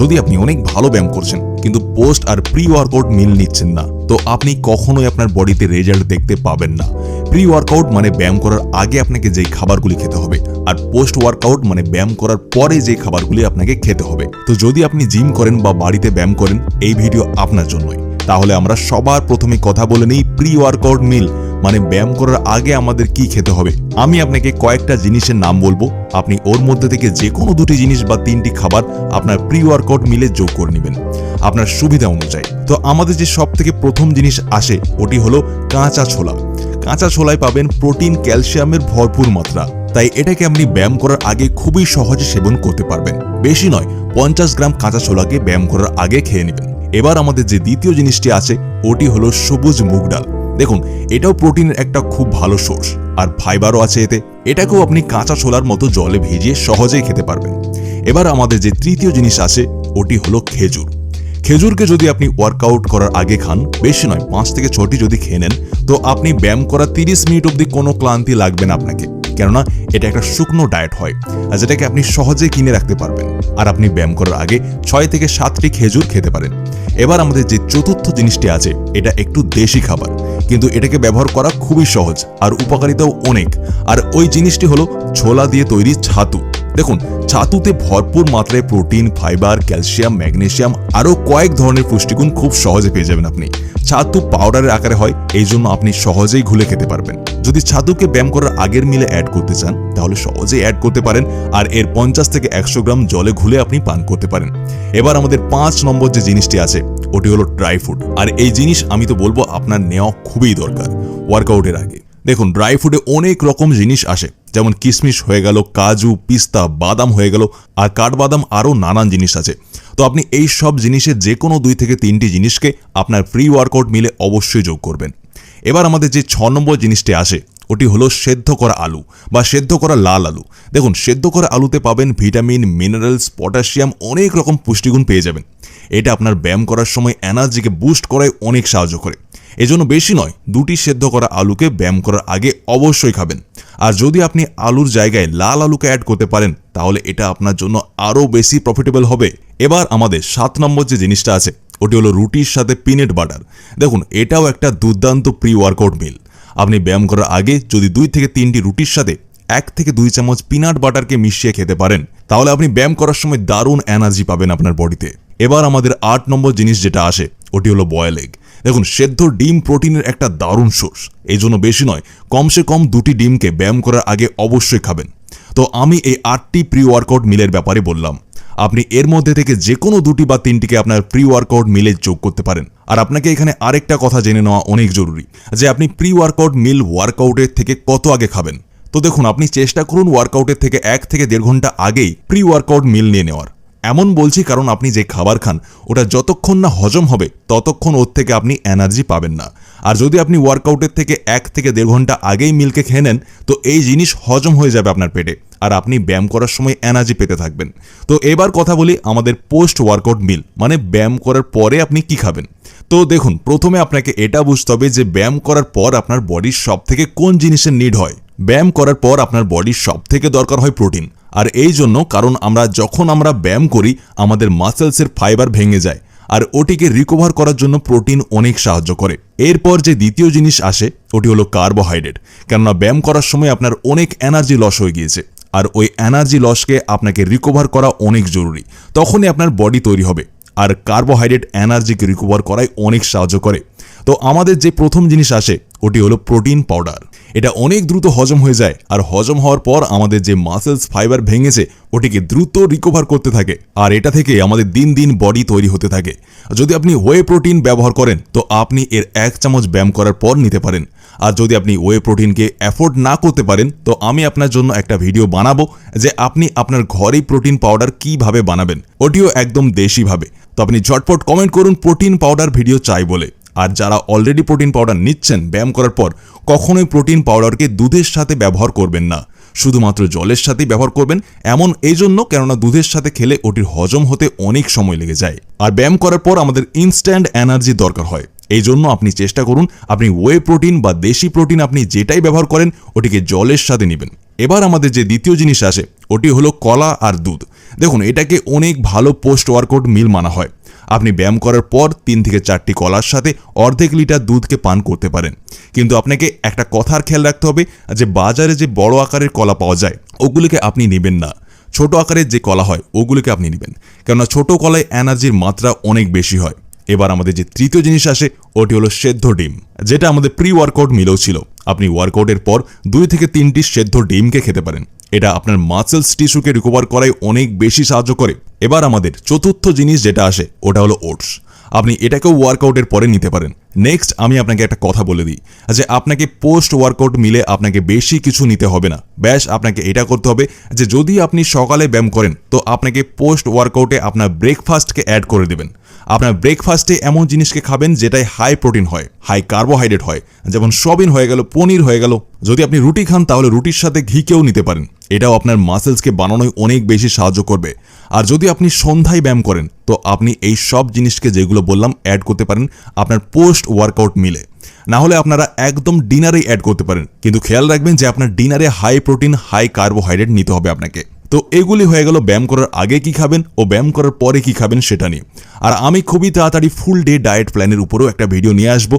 যদি আপনি অনেক ভালো ব্যায়াম করছেন কিন্তু পোস্ট আর প্রি ওয়ার্কআউট মিল নিচ্ছেন না, তো আপনি কখনোই আপনার বডিতে রেজাল্ট দেখতে পাবেন না। প্রি ওয়ার্কআউট মানে ব্যায়াম করার আগে আপনাকে যেই খাবারগুলি খেতে হবে, আর পোস্ট ওয়ার্কআউট মানে ব্যায়াম করার পরে যে খাবারগুলি আপনাকে খেতে হবে। তো যদি আপনি জিম করেন বা বাড়িতে ব্যায়াম করেন, এই ভিডিও আপনার জন্যই। তাহলে আমরা সবার প্রথমে কথা বলে নিই প্রি ওয়ার্কআউট মিল মানে ব্যায়াম করার আগে আমাদের কি খেতে হবে। আমি আপনাকে কয়েকটা জিনিসের নাম বলবো, আপনি ওর মধ্যে থেকে যে কোনো দুটি জিনিস বা তিনটি খাবার আপনার প্রি ওয়ার্কআউট মিলে যোগ করে নেবেন আপনার সুবিধা অনুযায়ী। তো আমাদের যে সব থেকে প্রথম জিনিস আসে ওটি হলো কাঁচা ছোলা। কাঁচা ছোলায় পাবেন প্রোটিন, ক্যালসিয়ামের ভরপুর মাত্রা, তাই এটাকে আপনি ব্যায়াম করার আগে খুবই সহজে সেবন করতে পারবেন। বেশি নয়, 50 গ্রাম কাঁচা ছোলাকে ব্যায়াম করার আগে খেয়ে নেবেন। এবার আমাদের যে দ্বিতীয় জিনিসটি আছে ওটি হলো সবুজ মুগ ডাল। দেখুন, এটাও প্রোটিনের একটা খুব ভালো সোর্স, আর ফাইবারও আছে এতে। এটাকেও আপনি কাঁচা ছোলার মতো জলে ভিজিয়ে সহজেই খেতে পারবেন। এবার আমাদের যে তৃতীয় জিনিস আছে ওটি হলো খেজুর। খেজুরকে যদি আপনি ওয়ার্কআউট করার আগে খান, বেশি নয় 5 থেকে 6টি যদি খেয়ে নেন, তো আপনি ব্যায়াম করার 30 মিনিট অবধি কোনো ক্লান্তি লাগবে না আপনাকে, কেননা এটা একটা শুকনো ডায়েট হয় আর যেটাকে আপনি সহজে কিনে রাখতে পারবেন। আর আপনি ব্যায়াম করার আগে 6 থেকে 7টি খেজুর খেতে পারেন। এবার আমাদের যে চতুর্থ জিনিসটি আছে এটা একটু দেশি খাবার, কিন্তু এটাকে ব্যবহার করা খুবই সহজ আর উপকারিতাও অনেক। আর ওই জিনিসটি হলো ছোলা দিয়ে তৈরি ছাতু। দেখুন, ছাতুতে ভরপুর মাত্রায় প্রোটিন, ফাইবার, ক্যালসিয়াম, ম্যাগনেসিয়াম আরও কয়েক ধরনের পুষ্টিগুণ খুব সহজে পেয়ে যাবেন আপনি। ছাতু পাউডারের আকারে হয়, এই জন্য আপনি সহজেই ঘুলে খেতে পারবেন। যদি ছাতুকে ব্যায়াম করার আগের মিলে অ্যাড করতে চান তাহলে সহজেই অ্যাড করতে পারেন, আর এর 50 থেকে 100 গ্রাম জলে ঘুলে আপনি পান করতে পারেন। এবার আমাদের 5 নম্বর যে জিনিসটি আছে ওটি হলো ড্রাই ফ্রুট। আর এই জিনিস আমি তো বলবো আপনার নেওয়া খুবই দরকার ওয়ার্কআউটের আগে। দেখুন, ড্রাই ফ্রুটে অনেক রকম জিনিস আসে, যেমন কিশমিশ হয়ে গেল, কাজু, পিস্তা, বাদাম হয়ে গেল, আর কাঠবাদাম, আরও নানান জিনিস আছে। তো আপনি এই সব জিনিসের যে কোনো 2 থেকে 3টি জিনিসকে আপনার প্রি ওয়ার্কআউট মিলে অবশ্যই যোগ করবেন। এবার আমাদের যে 6 নম্বর জিনিসটি আসে ওটি হলো সেদ্ধ করা আলু বা সেদ্ধ করা লাল আলু। দেখুন, সেদ্ধ করা আলুতে পাবেন ভিটামিন, মিনারেলস, পটাশিয়াম, অনেক রকম পুষ্টিগুণ পেয়ে যাবেন। এটা আপনার ব্যায়াম করার সময় এনার্জিকে বুস্ট করায় অনেক সাহায্য করে। এজন্য বেশি নয়, 2টি সেদ্ধ করা আলুকে ব্যায়াম করার আগে অবশ্যই খাবেন। আর যদি আপনি আলুর জায়গায় লাল আলুকে অ্যাড করতে পারেন তাহলে এটা আপনার জন্য আরও বেশি প্রফিটেবল হবে। এবার আমাদের 7 নম্বর যে জিনিসটা আছে ওটি হলো রুটির সাথে পিনাট বাটার। দেখুন, এটাও একটা দুর্দান্ত প্রি ওয়ার্কআউট মিল। আপনি ব্যায়াম করার আগে যদি 2 থেকে 3টি রুটির সাথে 1 থেকে 2 চামচ পিনাট বাটারকে মিশিয়ে খেতে পারেন তাহলে আপনি ব্যায়াম করার সময় দারুণ এনার্জি পাবেন আপনার বডিতে। এবার আমাদের 8 নম্বর জিনিস যেটা আসে ওটি হলো বয়েল এগ। দেখুন, সেদ্ধ ডিম প্রোটিনের একটা দারুণ সোর্স, এই জন্য বেশি নয়, কমসে কম 2টি ডিমকে ব্যায়াম করার আগে অবশ্যই খাবেন। তো আমি এই 8টি প্রি ওয়ার্কআউট মিলের ব্যাপারে বললাম, আপনি এর মধ্যে থেকে যে কোনো 2টি বা 3টিকে আপনার প্রি ওয়ার্কআউট মিলে যোগ করতে পারেন। আর আপনাকে এখানে আরেকটা কথা জেনে নেওয়া অনেক জরুরি যে আপনি প্রি ওয়ার্কআউট মিল ওয়ার্কআউটের থেকে কত আগে খাবেন। তো দেখুন, আপনি চেষ্টা করুন ওয়ার্কআউটের থেকে 1 থেকে 1.5 ঘন্টা আগেই প্রি ওয়ার্কআউট মিল নিয়ে নেওয়ার। এমন বলছি কারণ আপনি যে খাবার খান ওটা যতক্ষণ না হজম হবে ততক্ষণ ওর থেকে আপনি এনার্জি পাবেন না। আর যদি আপনি ওয়ার্কআউটের থেকে 1 থেকে 1.5 ঘন্টা আগেই মিলকে খেয়ে নেন তো এই জিনিস হজম হয়ে যাবে আপনার পেটে, আর আপনি ব্যায়াম করার সময় এনার্জি পেতে থাকবেন। তো এবার কথা বলি আমাদের পোস্ট ওয়ার্কআউট মিল মানে ব্যায়াম করার পরে আপনি কি খাবেন। তো দেখুন, প্রথমে আপনাকে এটা বুঝতে হবে যে ব্যায়াম করার পর আপনার বডির সব থেকে কোন জিনিসের নিড হয়। ব্যায়াম করার পর আপনার বডির সব থেকে দরকার হয় প্রোটিন। আর এই জন্য কারণ যখন আমরা ব্যায়াম করি আমাদের মাসেলসের ফাইবার ভেঙে যায়, আর ওটিকে রিকভার করার জন্য প্রোটিন অনেক সাহায্য করে। এরপর যে দ্বিতীয় জিনিস আসে ওটি হলো কার্বোহাইড্রেট, কেননা ব্যায়াম করার সময় আপনার অনেক এনার্জি লস হয়ে গিয়েছে, আর ওই এনার্জি লসকে আপনাকে রিকভার করা অনেক জরুরি, তখনই আপনার বডি তৈরি হবে। আর কার্বোহাইড্রেট এনার্জিকে রিকভার করায় অনেক সাহায্য করে। তো আমাদের যে প্রথম জিনিস আসে ওটি হলো প্রোটিন পাউডার। এটা অনেক দ্রুত হজম হয়ে যায়, আর হজম হওয়ার পর আমাদের যে মাসেলস ফাইবার ভেঙেছে ওটিকে দ্রুত রিকভার করতে থাকে, আর এটা থেকে আমাদের দিন দিন বডি তৈরি হতে থাকে। যদি আপনি ওয়ে প্রোটিন ব্যবহার করেন তো আপনি এর 1 চামচ ব্যায়াম করার পর নিতে পারেন। আর যদি আপনি ওয়ে প্রোটিনকে অ্যাফোর্ড না করতে পারেন তো আমি আপনার জন্য একটা ভিডিও বানাবো যে আপনি আপনার ঘরেই প্রোটিন পাউডার কিভাবে বানাবেন, ওটিও একদম দেশিভাবে। তো আপনি ঝটপট কমেন্ট করুন প্রোটিন পাউডার ভিডিও চাই বলে। আর যারা অলরেডি প্রোটিন পাউডার নিচ্ছেন ব্যায়াম করার পর, কখনোই প্রোটিন পাউডারকে দুধের সাথে ব্যবহার করবেন না, শুধুমাত্র জলের সাথেই ব্যবহার করবেন। এমন এই জন্য কেননা দুধের সাথে খেলে ওটির হজম হতে অনেক সময় লেগে যায়, আর ব্যায়াম করার পর আমাদের ইনস্ট্যান্ট এনার্জি দরকার হয়। এই জন্য আপনি চেষ্টা করুন আপনি ওয়ে প্রোটিন বা দেশি প্রোটিন আপনি যেটাই ব্যবহার করেন ওটিকে জলের সাথে নেবেন। এবার আমাদের যে দ্বিতীয় জিনিস আসে ওটি হলো কলা আর দুধ। দেখুন, এটাকে অনেক ভালো পোস্ট ওয়ার্কআউট মিল মানা হয়। আপনি ব্যায়াম করার পর 3 থেকে 4টি কলার সাথে অর্ধেক লিটার দুধকে পান করতে পারেন। কিন্তু আপনাকে একটা কথার খেয়াল রাখতে হবে যে বাজারে যে বড় আকারের কলা পাওয়া যায় ওগুলিকে আপনি নেবেন না, ছোট আকারের যে কলা হয় ওগুলিকে আপনি নেবেন, কেননা ছোট কলায় এনার্জির মাত্রা অনেক বেশি হয়। এবার আমাদের যে তৃতীয় জিনিস আসে ওটি হলো সেদ্ধ ডিম, যেটা আমাদের প্রি ওয়ার্কআউট মিলেও ছিল। আপনি ওয়ার্কআউটের পর 2 থেকে 3টি সেদ্ধ ডিমকে খেতে পারেন। এটা আপনার মাসেলস টিস্যুকে রিকভার করায় অনেক বেশি সাহায্য করে। এবার আমাদের চতুর্থ জিনিস যেটা আসে ওটা হলো ওটস। আপনি এটাকেও ওয়ার্কআউটের পরে নিতে পারেন। নেক্সট আমি আপনাকে একটা কথা বলে দিই যে আপনাকে পোস্ট ওয়ার্কআউট মিলে আপনাকে বেশি কিছু নিতে হবে না। ব্যাস আপনাকে এটা করতে হবে যে যদি আপনি সকালে ব্যায়াম করেন তো আপনাকে পোস্ট ওয়ার্কআউটে আপনার ব্রেকফাস্টকে অ্যাড করে দেবেন। আপনার ব্রেকফাস্টে এমন জিনিসকে খাবেন যেটাই হাই প্রোটিন হয়, হাই কার্বোহাইড্রেট হয়, যেমন সয়াবিন হয়ে গেল, পনির হয়ে গেল। যদি আপনি রুটি খান তাহলে রুটির সাথে ঘিকেও নিতে পারেন। এটাও আপনার মাসেলসকে বানানোয় অনেক বেশি সাহায্য করবে। আর যদি আপনি সন্ধ্যায় ব্যায়াম করেন তো আপনি এই সব জিনিসকে যেগুলো বললাম অ্যাড করতে পারেন আপনার পোস্ট ওয়ার্কআউট মিলে। না হলে আপনারা একদম ডিনারেই অ্যাড করতে পারেন, কিন্তু খেয়াল রাখবেন যে আপনার ডিনারে হাই প্রোটিন হাই কার্বোহাইড্রেট নিতে হবে আপনাকে। তো এগুলি হয়ে গেল ব্যায়াম করার আগে কি খাবেন ও ব্যায়াম করার পরে কি খাবেন সেটা নিয়ে। আর আমি খুবই তাড়াতাড়ি ফুল ডে ডায়েট প্ল্যানের উপরেও একটা ভিডিও নিয়ে আসবো।